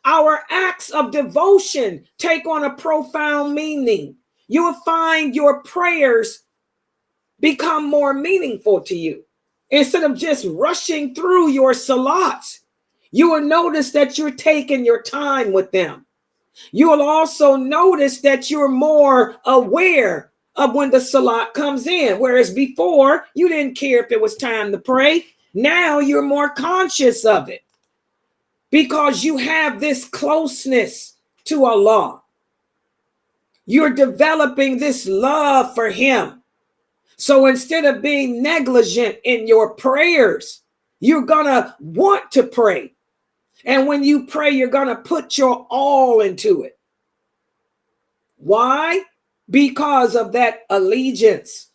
[SPEAKER 2] our acts of devotion take on a profound meaning. You will find your prayers become more meaningful to you. Instead of just rushing through your salats, you will notice that you're taking your time with them. You will also notice that you're more aware of when the salat comes in, whereas before you didn't care if it was time to pray. Now you're more conscious of it because you have this closeness to Allah. You're developing this love for Him. So instead of being negligent in your prayers, you're going to want to pray. And when you pray, you're going to put your all into it. Why? Because of that allegiance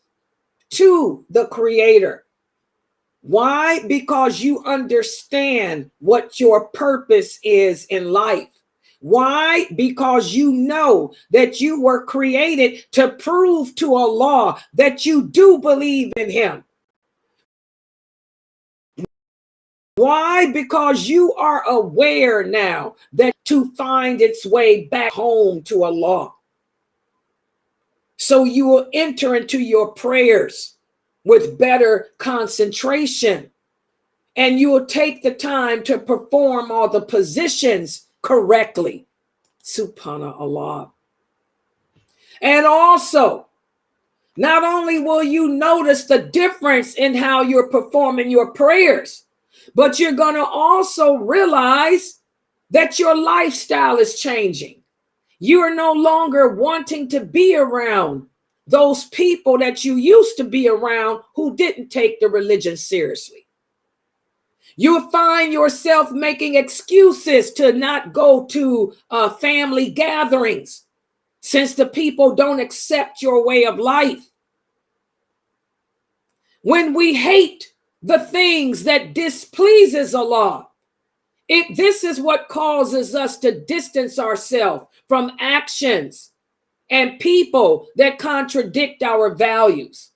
[SPEAKER 2] to the Creator. Why? Because you understand what your purpose is in life. Why? Because you know that you were created to prove to Allah that you do believe in Him. Why? Because you are aware now that to find its way back home to Allah. So you will enter into your prayers with better concentration, and you will take the time to perform all the positions correctly. Subhanallah. And also, not only will you notice the difference in how you're performing your prayers, but you're going to also realize that your lifestyle is changing. You are no longer wanting to be around those people that you used to be around who didn't take the religion seriously. You'll find yourself making excuses to not go to family gatherings since the people don't accept your way of life. When we hate the things that displeases Allah, this is what causes us to distance ourselves from actions and people that contradict our values.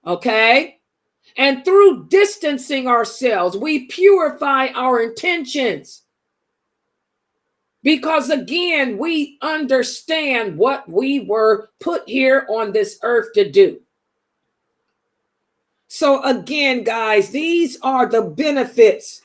[SPEAKER 2] Okay? And through distancing ourselves, we purify our intentions. Because again, we understand what we were put here on this earth to do. So again, guys, these are the benefits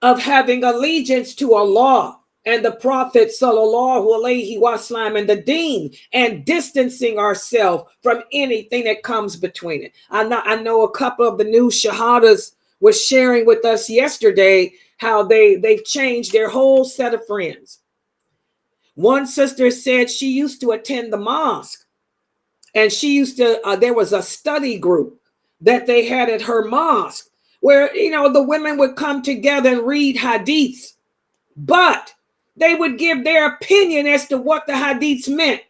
[SPEAKER 2] of having allegiance to Allah and the Prophet sallallahu alaihi wasallam and the Deen, and distancing ourselves from anything that comes between it. I know a couple of the new shahadas was sharing with us yesterday how they've changed their whole set of friends. One sister said she used to attend the mosque, and she used to, there was a study group that they had at her mosque where, the women would come together and read hadiths, but they would give their opinion as to what the hadiths meant.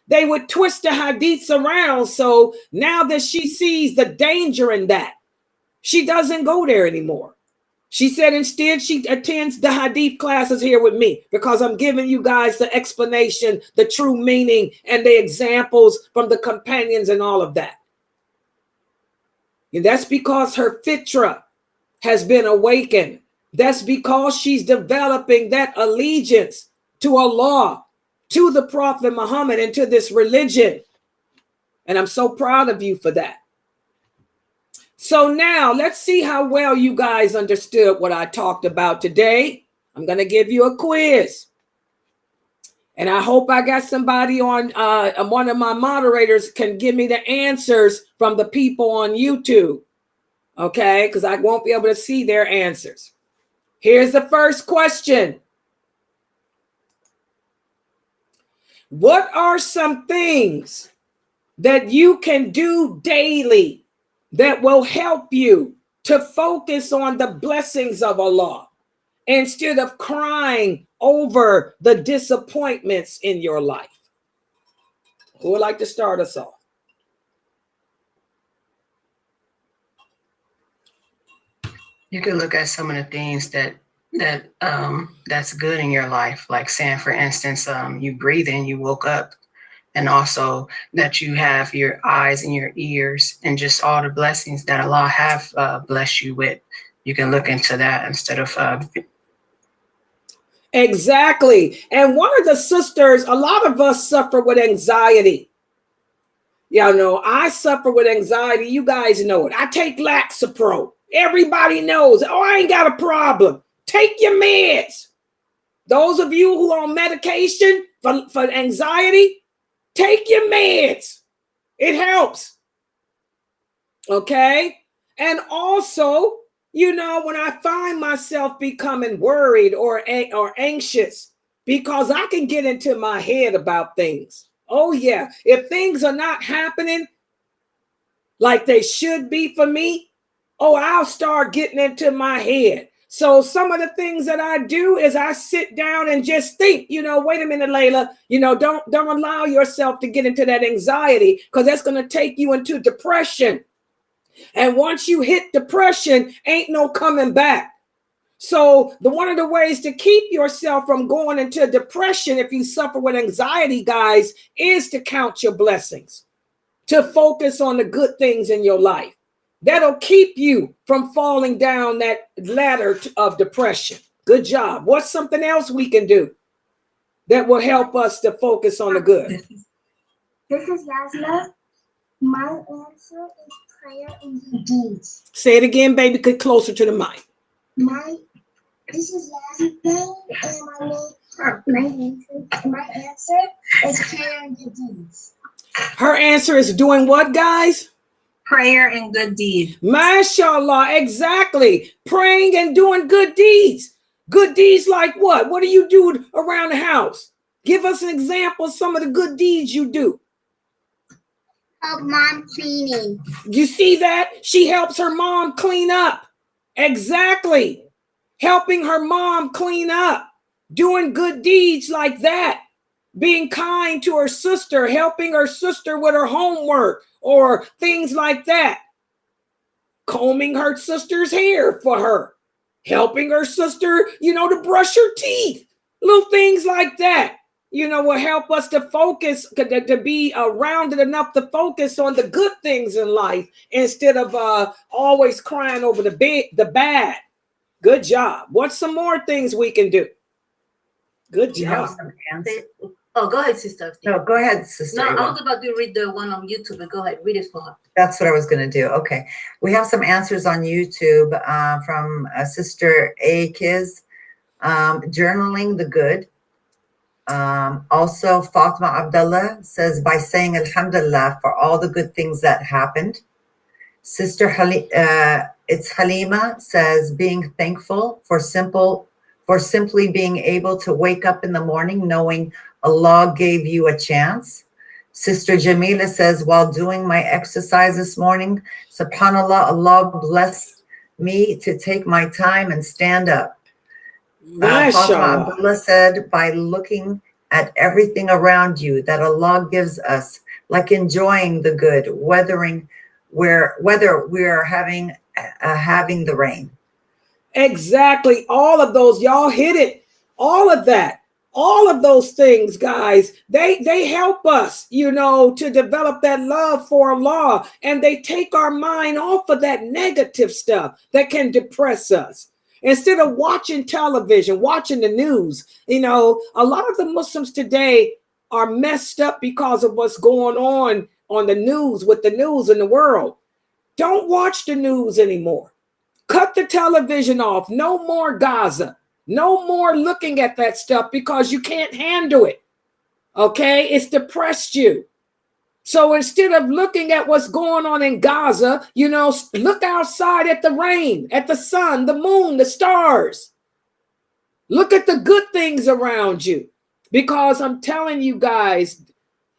[SPEAKER 2] They would twist the hadiths around. So now that she sees the danger in that, she doesn't go there anymore. She said instead she attends the hadith classes here with me because I'm giving you guys the explanation, the true meaning, and the examples from the companions and all of that. And that's because her fitra has been awakened. That's because she's developing that allegiance to Allah, to the Prophet Muhammad, and to this religion. And I'm so proud of you for that. So now let's see how well you guys understood what I talked about today. I'm going to give you a quiz. And I hope I got somebody on, one of my moderators can give me the answers from the people on YouTube. Okay, because I won't be able to see their answers. Here's the first question. What are some things that you can do daily that will help you to focus on the blessings of Allah instead of crying over the disappointments in your life? Who would like to start us off?
[SPEAKER 4] You could look at some of the things that's good in your life, like saying, for instance, you breathing, you woke up, and also that you have your eyes and your ears, and just all the blessings that Allah have blessed you with. You can look into that instead of.
[SPEAKER 2] Exactly. And one of the sisters, a lot of us suffer with anxiety. Y'all know I suffer with anxiety. You guys know it. I take Laxapro. Everybody knows. Oh, I ain't got a problem. Take your meds. Those of you who are on medication for anxiety, take your meds. It helps. Okay? And also, you know, when I find myself becoming worried or anxious, because I can get into my head about things. Oh, yeah. If things are not happening like they should be for me, oh, I'll start getting into my head. So some of the things that I do is I sit down and just think, you know, wait a minute, Layla, you know, don't allow yourself to get into that anxiety, because that's going to take you into depression. And once you hit depression, ain't no coming back. So one of the ways to keep yourself from going into depression if you suffer with anxiety, guys, is to count your blessings, to focus on the good things in your life. That'll keep you from falling down that ladder of depression. Good job. What's something else we can do that will help us to focus on the good?
[SPEAKER 1] This is Yasna. My answer is prayer and good deeds.
[SPEAKER 2] Say it again, baby. Get closer to the mic.
[SPEAKER 1] This is Yasna, and my answer is prayer and good deeds.
[SPEAKER 2] Her answer is doing what, guys?
[SPEAKER 3] Prayer and good deeds.
[SPEAKER 2] MashaAllah, exactly. Praying and doing good deeds. Good deeds like what? What do you do around the house? Give us an example of some of the good deeds you do.
[SPEAKER 1] Help mom cleaning.
[SPEAKER 2] You see that? She helps her mom clean up. Exactly. Helping her mom clean up. Doing good deeds like that. Being kind to her sister, helping her sister with her homework or things like that. Combing her sister's hair for her. Helping her sister, you know, to brush her teeth. Little things like that, you know, will help us to focus, to be rounded enough to focus on the good things in life instead of always crying over the bad. Good job. What's some more things we can do? Good job.
[SPEAKER 3] Oh, go ahead, sister.
[SPEAKER 5] No, go ahead, sister.
[SPEAKER 3] No, I was about to read the one on YouTube, but go ahead, read it for her.
[SPEAKER 5] That's what I was going to do. Okay. We have some answers on YouTube from Sister A. Kiz, journaling the good. Also, Fatima Abdullah says, by saying Alhamdulillah for all the good things that happened. Sister it's Halima says, being thankful for simply being able to wake up in the morning knowing Allah gave you a chance. Sister Jamila says, while doing my exercise this morning, subhanallah, Allah blessed me to take my time and stand up. Fatima Abdullah said, by looking at everything around you that Allah gives us, like enjoying the good, whether we are having the rain.
[SPEAKER 2] Exactly. All of those, y'all hit it. All of that. All of those things, guys, they help us, you know, to develop that love for Allah, and they take our mind off of that negative stuff that can depress us. Instead of watching television, watching the news, you know, a lot of the Muslims today are messed up because of what's going on the news, with the news in the world. Don't watch the news anymore. Cut the television off. No more Gaza. No more looking at that stuff because you can't handle it. Okay, it's depressed you. So instead of looking at what's going on in Gaza, look outside at the rain, at the sun, the moon, the stars. Look at the good things around you. Because I'm telling you guys,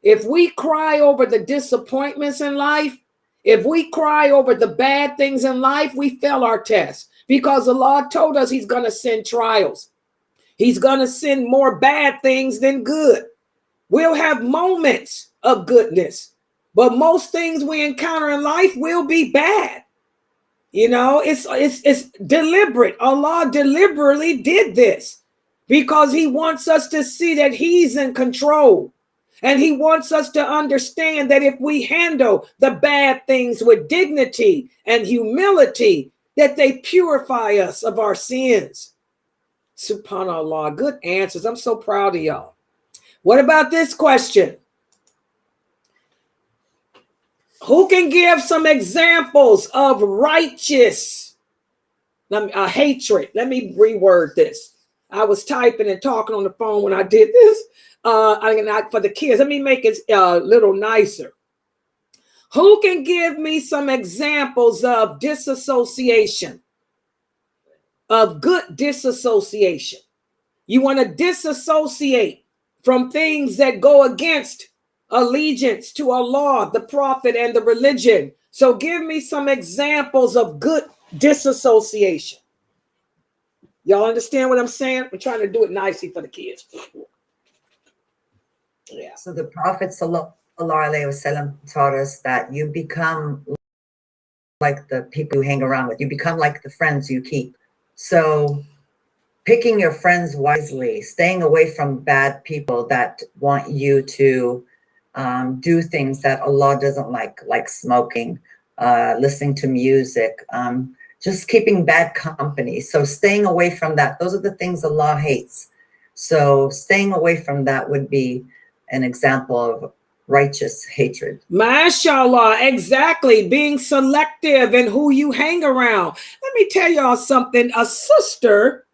[SPEAKER 2] if we cry over the disappointments in life, if we cry over the bad things in life, we fail our test. Because the Lord told us he's going to send trials. He's going to send more bad things than good. We'll have moments of goodness, but most things we encounter in life will be bad. It's deliberate. Allah deliberately did this because he wants us to see that he's in control. And he wants us to understand that if we handle the bad things with dignity and humility, that they purify us of our sins. SubhanAllah, good answers. I'm so proud of y'all. What about this question? Who can give some examples of righteous hatred? Let me reword this. I was typing and talking on the phone when I did this. For the kids, let me make it a little nicer. Who can give me some examples of disassociation? Of good disassociation. You want to disassociate from things that go against allegiance to Allah, the Prophet, and the religion. So give me some examples of good disassociation. Y'all understand what I'm saying? I'm trying to do it nicely for the kids. Yeah.
[SPEAKER 5] So the Prophet Sallallahu Alaihi Wasallam taught us that you become like the people you hang around with. You become like the friends you keep. So picking your friends wisely, staying away from bad people that want you to do things that Allah doesn't like smoking, listening to music, just keeping bad company. So staying away from that. Those are the things Allah hates. So staying away from that would be an example of righteous hatred.
[SPEAKER 2] MashaAllah, exactly. Being selective in who you hang around. Let me tell y'all something. A sister,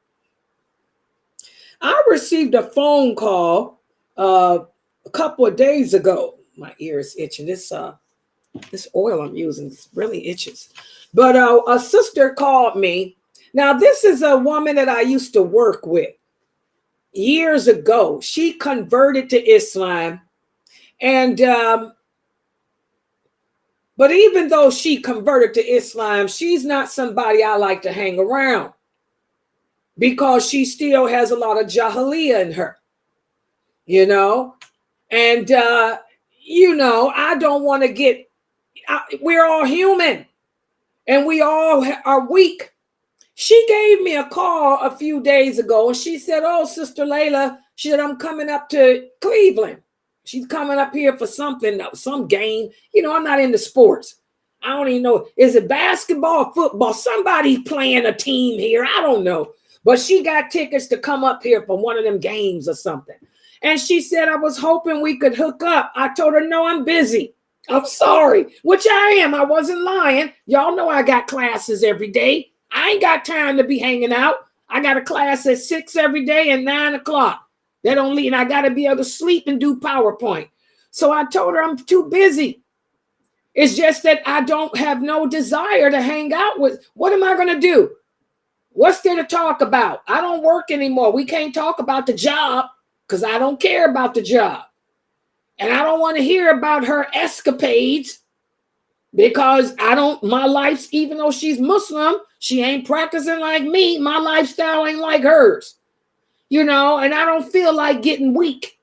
[SPEAKER 2] I received a phone call a couple of days ago. My ear is itching. This oil I'm using really itches. But a sister called me. Now, this is a woman that I used to work with years ago. She converted to Islam. And but even though she converted to Islam, she's not somebody I like to hang around because she still has a lot of jahiliyyah in her, and I don't want to get, we're all human and we all are weak. She gave me a call a few days ago and she said, "Oh, Sister Layla," she said, "I'm coming up to Cleveland." She's coming up here for something, some game. I'm not into sports. I don't even know. Is it basketball, football? Somebody playing a team here. I don't know. But she got tickets to come up here for one of them games or something. And she said, "I was hoping we could hook up." I told her, "No, I'm busy. I'm sorry," which I am. I wasn't lying. Y'all know I got classes every day. I ain't got time to be hanging out. I got a class at 6 every day and 9 o'clock. That only, and I got to be able to sleep and do PowerPoint. So I told her I'm too busy. It's just that I don't have no desire to hang out with. What am I going to do? What's there to talk about? I don't work anymore. We can't talk about the job because I don't care about the job. And I don't want to hear about her escapades because my life's, even though she's Muslim, she ain't practicing like me. My lifestyle ain't like hers. And I don't feel like getting weak.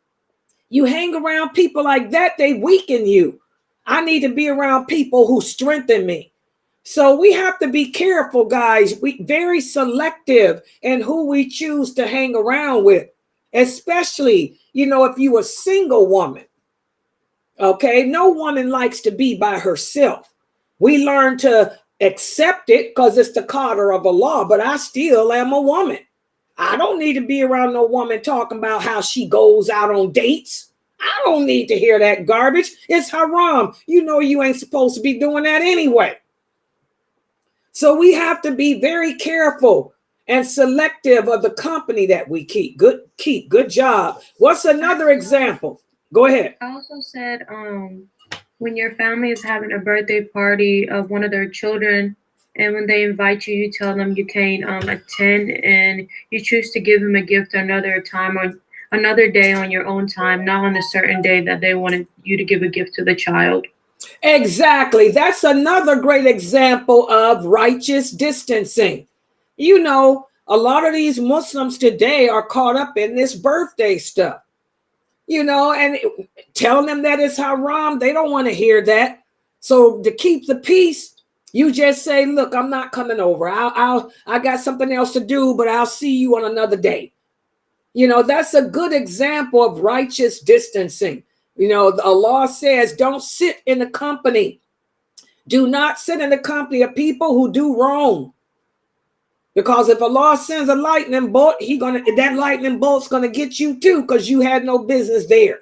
[SPEAKER 2] You hang around people like that, they weaken you. I need to be around people who strengthen me. So we have to be careful, guys. We very selective in who we choose to hang around with, especially, if you're a single woman. Okay, no woman likes to be by herself. We learn to accept it because it's the qadr of Allah, but I still am a woman. I don't need to be around no woman talking about how she goes out on dates. I don't need to hear that garbage. It's haram. You ain't supposed to be doing that anyway. So we have to be very careful and selective of the company that we keep. Good job. What's another example? Go ahead.
[SPEAKER 6] I also said, when your family is having a birthday party of one of their children, and when they invite you, you tell them you can't attend, and you choose to give them a gift another time or another day on your own time, not on a certain day that they wanted you to give a gift to the child.
[SPEAKER 2] Exactly. That's another great example of righteous distancing. You know, a lot of these Muslims today are caught up in this birthday stuff, you know, and telling them that it's haram. They don't want to hear that. So to keep the peace, you just say, look, I'm not coming over. I got something else to do, but I'll see you on another day. You know, that's a good example of righteous distancing. You know, Allah says, don't sit in the company. Do not sit in the company of people who do wrong. Because if Allah sends a lightning bolt, that lightning bolt's gonna get you too, because you had no business there.